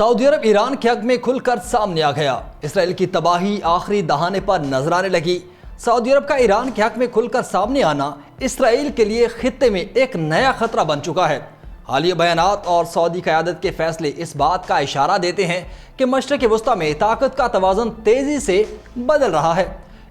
سعودی عرب ایران کے حق میں کھل کر سامنے آ گیا۔ اسرائیل کی تباہی آخری دہانے پر نظر آنے لگی۔ سعودی عرب کا ایران کے حق میں کھل کر سامنے آنا اسرائیل کے لیے خطے میں ایک نیا خطرہ بن چکا ہے۔ حالیہ بیانات اور سعودی قیادت کے فیصلے اس بات کا اشارہ دیتے ہیں کہ مشرق وسطیٰ میں طاقت کا توازن تیزی سے بدل رہا ہے۔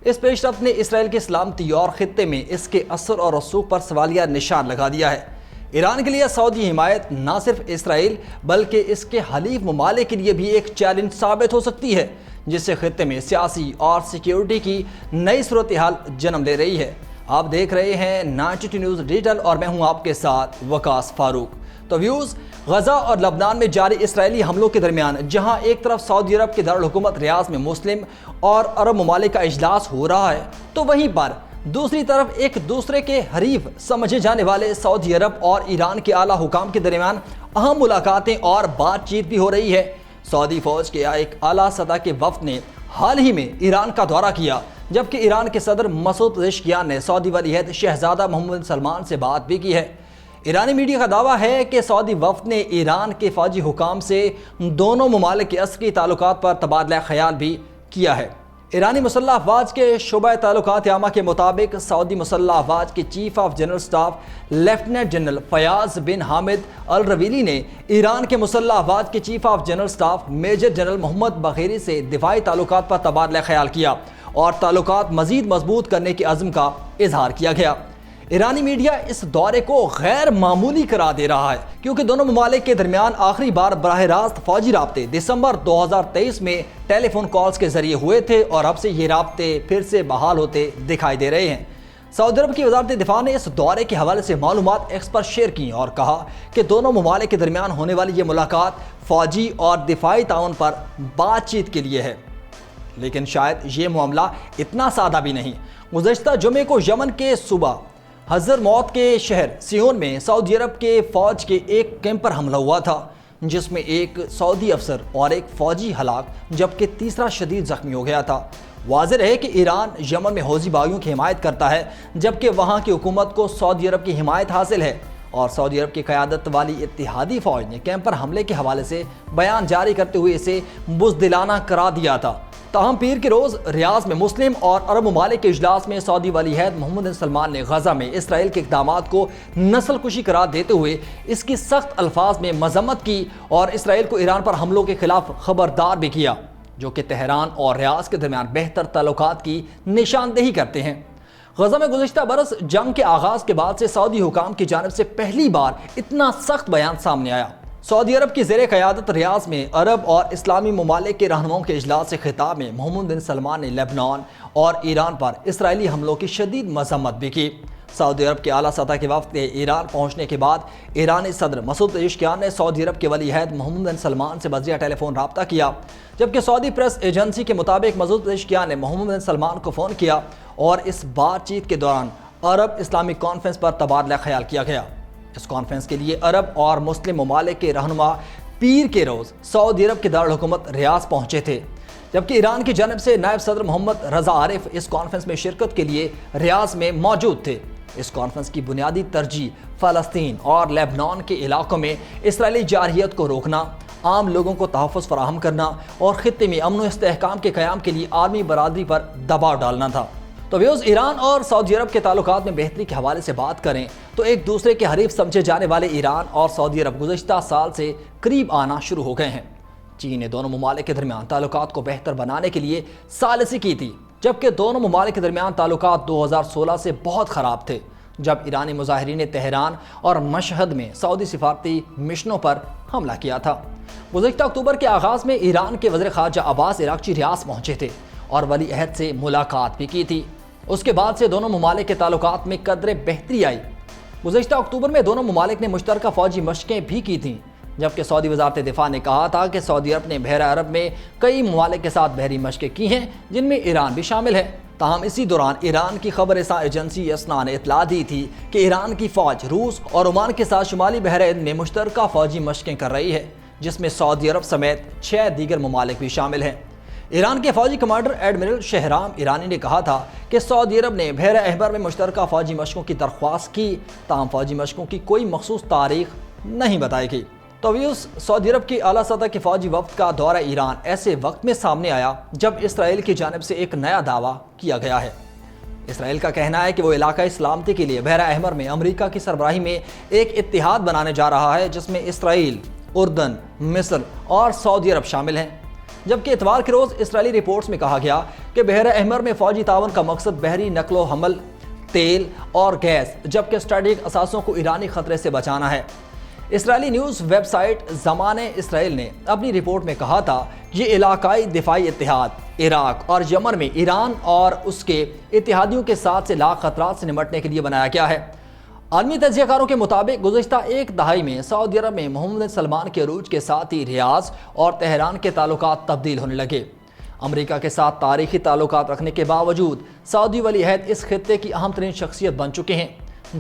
اس پیش رفت نے اسرائیل کی سلامتی اور خطے میں اس کے اثر اور رسوخ پر سوالیہ نشان لگا دیا ہے۔ ایران کے لیے سعودی حمایت نہ صرف اسرائیل بلکہ اس کے حلیف ممالک کے لیے بھی ایک چیلنج ثابت ہو سکتی ہے، جس سے خطے میں سیاسی اور سیکیورٹی کی نئی صورتحال جنم لے رہی ہے۔ آپ دیکھ رہے ہیں 92 نیوز ڈیجیٹل اور میں ہوں آپ کے ساتھ وقاص فاروق۔ تو ویوز، غزہ اور لبنان میں جاری اسرائیلی حملوں کے درمیان جہاں ایک طرف سعودی عرب کے دارالحکومت ریاض میں مسلم اور عرب ممالک کا اجلاس ہو رہا ہے، تو وہیں پر دوسری طرف ایک دوسرے کے حریف سمجھے جانے والے سعودی عرب اور ایران کے اعلیٰ حکام کے درمیان اہم ملاقاتیں اور بات چیت بھی ہو رہی ہے۔ سعودی فوج کے ایک اعلیٰ سطح کے وفد نے حال ہی میں ایران کا دورہ کیا، جبکہ ایران کے صدر مسعود پزشکیان نے سعودی ولی عہد شہزادہ محمد بن سلمان سے بات بھی کی ہے۔ ایرانی میڈیا کا دعویٰ ہے کہ سعودی وفد نے ایران کے فوجی حکام سے دونوں ممالک کے عسکری تعلقات پر تبادلہ خیال بھی کیا ہے۔ ایرانی مسلح افواج کے شعبہ تعلقات عامہ کے مطابق سعودی مسلح افواج کے chief of general staff lieutenant general فیاض بن حامد الرویلی نے ایران کے مسلح افواج کے chief of general staff major general محمد بغیری سے دفاعی تعلقات پر تبادلہ خیال کیا اور تعلقات مزید مضبوط کرنے کے عزم کا اظہار کیا گیا۔ ایرانی میڈیا اس دورے کو غیر معمولی قرار دے رہا ہے کیونکہ دونوں ممالک کے درمیان آخری بار براہ راست فوجی رابطے دسمبر 2023 میں ٹیلی فون کالز کے ذریعے ہوئے تھے اور اب سے یہ رابطے پھر سے بحال ہوتے دکھائی دے رہے ہیں۔ سعودی عرب کی وزارت دفاع نے اس دورے کے حوالے سے معلومات ایکس پر شیئر کی اور کہا کہ دونوں ممالک کے درمیان ہونے والی یہ ملاقات فوجی اور دفاعی تعاون پر بات چیت کے لیے ہے، لیکن شاید یہ معاملہ اتنا سادہ بھی نہیں۔ گزشتہ جمعے کو یمن کے صوبہ حضر موت کے شہر سیون میں سعودی عرب کے فوج کے ایک کیمپ پر حملہ ہوا تھا، جس میں ایک سعودی افسر اور ایک فوجی ہلاک جبکہ تیسرا شدید زخمی ہو گیا تھا۔ واضح ہے کہ ایران یمن میں حوثی باغیوں کی حمایت کرتا ہے جبکہ وہاں کی حکومت کو سعودی عرب کی حمایت حاصل ہے، اور سعودی عرب کی قیادت والی اتحادی فوج نے کیمپ پر حملے کے حوالے سے بیان جاری کرتے ہوئے اسے بزدلانہ قرار دیا تھا۔ تاہم پیر کے روز ریاض میں مسلم اور عرب ممالک کے اجلاس میں سعودی ولی عہد محمد بن سلمان نے غزہ میں اسرائیل کے اقدامات کو نسل کشی قرار دیتے ہوئے اس کی سخت الفاظ میں مذمت کی اور اسرائیل کو ایران پر حملوں کے خلاف خبردار بھی کیا، جو کہ تہران اور ریاض کے درمیان بہتر تعلقات کی نشاندہی کرتے ہیں۔ غزہ میں گزشتہ برس جنگ کے آغاز کے بعد سے سعودی حکام کی جانب سے پہلی بار اتنا سخت بیان سامنے آیا۔ سعودی عرب کی زیر قیادت ریاض میں عرب اور اسلامی ممالک کے رہنماؤں کے اجلاس سے خطاب میں محمد بن سلمان نے لبنان اور ایران پر اسرائیلی حملوں کی شدید مذمت بھی کی۔ سعودی عرب کے اعلیٰ سطح کے وفد کے ایران پہنچنے کے بعد ایرانی صدر مسعود پزشکیان نے سعودی عرب کے ولی عہد محمد بن سلمان سے بذریعہ ٹیلی فون رابطہ کیا، جبکہ سعودی پریس ایجنسی کے مطابق مسعود پزشکیان نے محمد بن سلمان کو فون کیا اور اس بات چیت کے دوران عرب اسلامی کانفرنس پر تبادلہ خیال کیا گیا۔ اس کانفرنس کے لیے عرب اور مسلم ممالک کے رہنما پیر کے روز سعودی عرب کے دارالحکومت ریاض پہنچے تھے، جبکہ ایران کی جانب سے نائب صدر محمد رضا عارف اس کانفرنس میں شرکت کے لیے ریاض میں موجود تھے۔ اس کانفرنس کی بنیادی ترجیح فلسطین اور لیبنان کے علاقوں میں اسرائیلی جارحیت کو روکنا، عام لوگوں کو تحفظ فراہم کرنا اور خطے میں امن و استحکام کے قیام کے لیے عالمی برادری پر دباؤ ڈالنا تھا۔ تو ویوز، ایران اور سعودی عرب کے تعلقات میں بہتری کے حوالے سے بات کریں تو ایک دوسرے کے حریف سمجھے جانے والے ایران اور سعودی عرب گزشتہ سال سے قریب آنا شروع ہو گئے ہیں۔ چین نے دونوں ممالک کے درمیان تعلقات کو بہتر بنانے کے لیے ثالثی کی تھی، جبکہ دونوں ممالک کے درمیان تعلقات 2016 سے بہت خراب تھے، جب ایرانی مظاہرین نے تہران اور مشہد میں سعودی سفارتی مشنوں پر حملہ کیا تھا۔ گزشتہ اکتوبر کے آغاز میں ایران کے وزیر خارجہ عباس عراقچی ریاض پہنچے تھے اور ولی عہد سے ملاقات بھی کی تھی۔ اس کے بعد سے دونوں ممالک کے تعلقات میں قدرے بہتری آئی۔ گزشتہ اکتوبر میں دونوں ممالک نے مشترکہ فوجی مشقیں بھی کی تھیں، جبکہ سعودی وزارت دفاع نے کہا تھا کہ سعودی عرب نے بحیرہ عرب میں کئی ممالک کے ساتھ بحری مشقیں کی ہیں، جن میں ایران بھی شامل ہے۔ تاہم اسی دوران ایران کی خبر رساں ایجنسی اسنا نے اطلاع دی تھی کہ ایران کی فوج روس اور عمان کے ساتھ شمالی بحر ہند میں مشترکہ فوجی مشقیں کر رہی ہے، جس میں سعودی عرب سمیت 6 دیگر ممالک بھی شامل ہیں۔ ایران کے فوجی کمانڈر ایڈمرل شہرام ایرانی نے کہا تھا کہ سعودی عرب نے بحیرہ احمر میں مشترکہ فوجی مشقوں کی درخواست کی، تاہم فوجی مشقوں کی کوئی مخصوص تاریخ نہیں بتائی گئی۔ تو ویوز، سعودی عرب کی اعلیٰ سطح کے فوجی وفد کا دورہ ایران ایسے وقت میں سامنے آیا جب اسرائیل کی جانب سے ایک نیا دعویٰ کیا گیا ہے۔ اسرائیل کا کہنا ہے کہ وہ علاقائی سلامتی کے لیے بحیرہ احمر میں امریکہ کی سربراہی میں ایک اتحاد بنانے جا رہا ہے جس میں اسرائیل، اردن، مصر اور سعودی عرب شامل ہیں، جبکہ اتوار کے روز اسرائیلی رپورٹس میں کہا گیا کہ بحیرہ احمر میں فوجی تعاون کا مقصد بحری نقل و حمل، تیل اور گیس، جبکہ اسٹریٹجک اثاثوں کو ایرانی خطرے سے بچانا ہے۔ اسرائیلی نیوز ویب سائٹ زمانہ اسرائیل نے اپنی رپورٹ میں کہا تھا یہ علاقائی دفاعی اتحاد عراق اور یمن میں ایران اور اس کے اتحادیوں کے ساتھ سے لاکھ خطرات سے نمٹنے کے لیے بنایا گیا ہے۔ عالمی تجزیہ کاروں کے مطابق گزشتہ ایک دہائی میں سعودی عرب میں محمد بن سلمان کے عروج کے ساتھ ہی ریاض اور تہران کے تعلقات تبدیل ہونے لگے۔ امریکہ کے ساتھ تاریخی تعلقات رکھنے کے باوجود سعودی ولی عہد اس خطے کی اہم ترین شخصیت بن چکے ہیں،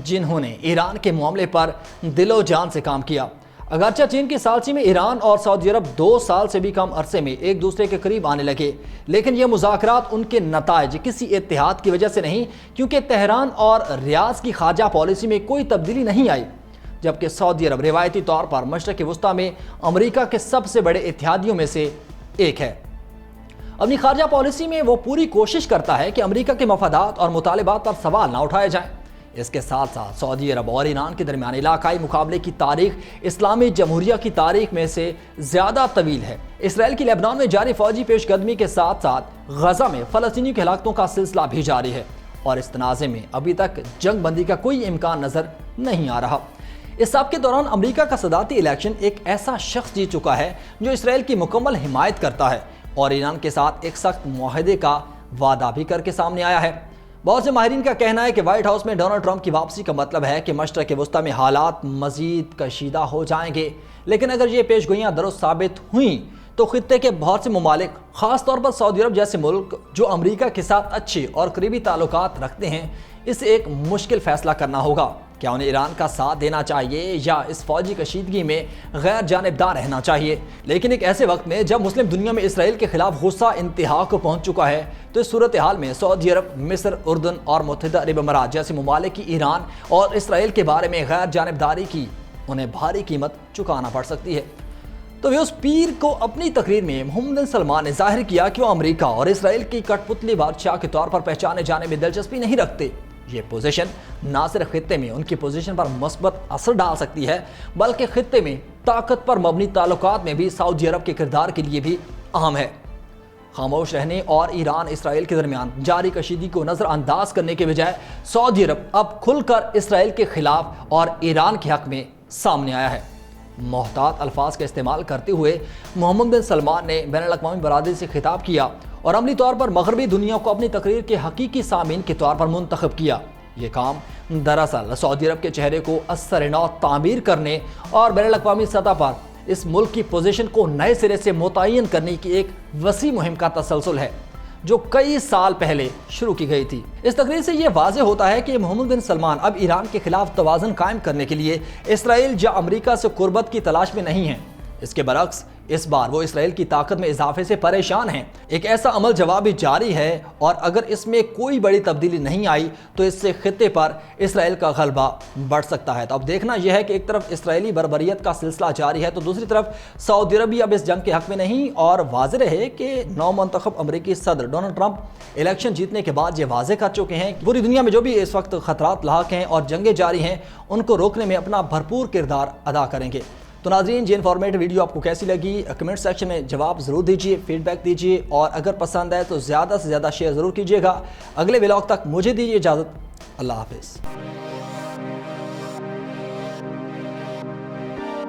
جنہوں نے ایران کے معاملے پر دل و جان سے کام کیا۔ اگرچہ چین کی ثالثی میں ایران اور سعودی عرب 2 سال سے بھی کم عرصے میں ایک دوسرے کے قریب آنے لگے، لیکن یہ مذاکرات ان کے نتائج کسی اتحاد کی وجہ سے نہیں، کیونکہ تہران اور ریاض کی خارجہ پالیسی میں کوئی تبدیلی نہیں آئی، جبکہ سعودی عرب روایتی طور پر مشرق وسطیٰ میں امریکہ کے سب سے بڑے اتحادیوں میں سے ایک ہے۔ اپنی خارجہ پالیسی میں وہ پوری کوشش کرتا ہے کہ امریکہ کے مفادات اور مطالبات پر سوال نہ اٹھائے جائیں۔ اس کے ساتھ ساتھ سعودی عرب اور ایران کے درمیان علاقائی مقابلے کی تاریخ اسلامی جمہوریہ کی تاریخ میں سے زیادہ طویل ہے۔ اسرائیل کی لبنان میں جاری فوجی پیش قدمی کے ساتھ ساتھ غزہ میں فلسطینی کی ہلاکتوں کا سلسلہ بھی جاری ہے، اور اس تنازع میں ابھی تک جنگ بندی کا کوئی امکان نظر نہیں آ رہا۔ اس سب کے دوران امریکہ کا صدارتی الیکشن ایک ایسا شخص جیت چکا ہے جو اسرائیل کی مکمل حمایت کرتا ہے اور ایران کے ساتھ ایک سخت معاہدے کا وعدہ بھی کر کے سامنے آیا ہے۔ بہت سے ماہرین کا کہنا ہے کہ وائٹ ہاؤس میں ڈونلڈ ٹرمپ کی واپسی کا مطلب ہے کہ مشرق وسطیٰ میں حالات مزید کشیدہ ہو جائیں گے، لیکن اگر یہ پیش گوئیاں درست ثابت ہوئیں تو خطے کے بہت سے ممالک، خاص طور پر سعودی عرب جیسے ملک جو امریکہ کے ساتھ اچھے اور قریبی تعلقات رکھتے ہیں، اسے ایک مشکل فیصلہ کرنا ہوگا۔ کیا انہیں ایران کا ساتھ دینا چاہیے یا اس فوجی کشیدگی میں غیر جانبدار رہنا چاہیے؟ لیکن ایک ایسے وقت میں جب مسلم دنیا میں اسرائیل کے خلاف غصہ انتہا کو پہنچ چکا ہے، تو اس صورتحال میں سعودی عرب، مصر، اردن اور متحدہ عرب امارات جیسے ممالک کی ایران اور اسرائیل کے بارے میں غیر جانبداری کی انہیں بھاری قیمت چکانا پڑ سکتی ہے۔ تو اس پیر کو اپنی تقریر میں محمد بن سلمان نے ظاہر کیا کہ وہ امریکہ اور اسرائیل کی کٹ پتلی بادشاہ کے طور پر پہچانے جانے میں دلچسپی نہیں رکھتے۔ یہ پوزیشن نہ صرف خطے میں ان کی پوزیشن پر مثبت اثر ڈال سکتی ہے، بلکہ خطے میں طاقت پر مبنی تعلقات میں بھی سعودی عرب کے کردار کے لیے بھی اہم ہے۔ خاموش رہنے اور ایران اسرائیل کے درمیان جاری کشیدگی کو نظر انداز کرنے کے بجائے سعودی عرب اب کھل کر اسرائیل کے خلاف اور ایران کے حق میں سامنے آیا ہے۔ محتاط الفاظ کا استعمال کرتے ہوئے محمد بن سلمان نے بین الاقوامی برادری سے خطاب کیا اور عملی طور پر مغربی دنیا کو اپنی تقریر کے حقیقی سامعین کے طور پر منتخب کیا۔ یہ کام دراصل سعودی عرب کے چہرے کو اثر نو تعمیر کرنے اور بین الاقوامی سطح پر اس ملک کی پوزیشن کو نئے سرے سے متعین کرنے کی ایک وسیع مہم کا تسلسل ہے جو کئی سال پہلے شروع کی گئی تھی۔ اس تقریر سے یہ واضح ہوتا ہے کہ محمد بن سلمان اب ایران کے خلاف توازن قائم کرنے کے لیے اسرائیل یا امریکہ سے قربت کی تلاش میں نہیں ہیں۔ اس کے برعکس اس بار وہ اسرائیل کی طاقت میں اضافے سے پریشان ہیں۔ ایک ایسا عمل جوابی جاری ہے اور اگر اس میں کوئی بڑی تبدیلی نہیں آئی تو اس سے خطے پر اسرائیل کا غلبہ بڑھ سکتا ہے۔ تو اب دیکھنا یہ ہے کہ ایک طرف اسرائیلی بربریت کا سلسلہ جاری ہے تو دوسری طرف سعودی عرب بھی اب اس جنگ کے حق میں نہیں، اور واضح رہے کہ نو منتخب امریکی صدر ڈونلڈ ٹرمپ الیکشن جیتنے کے بعد یہ واضح کر چکے ہیں کہ پوری دنیا میں جو بھی اس وقت خطرات لاحق ہیں اور جنگیں جاری ہیں ان کو روکنے میں اپنا بھرپور کردار ادا کریں گے۔ تو ناظرین، یہ انفارمیٹو ویڈیو آپ کو کیسی لگی؟ کمنٹ سیکشن میں جواب ضرور دیجیے، فیڈ بیک دیجیے، اور اگر پسند ہے تو زیادہ سے زیادہ شیئر ضرور کیجیے گا۔ اگلے ولاگ تک مجھے دیجیے اجازت۔ اللہ حافظ۔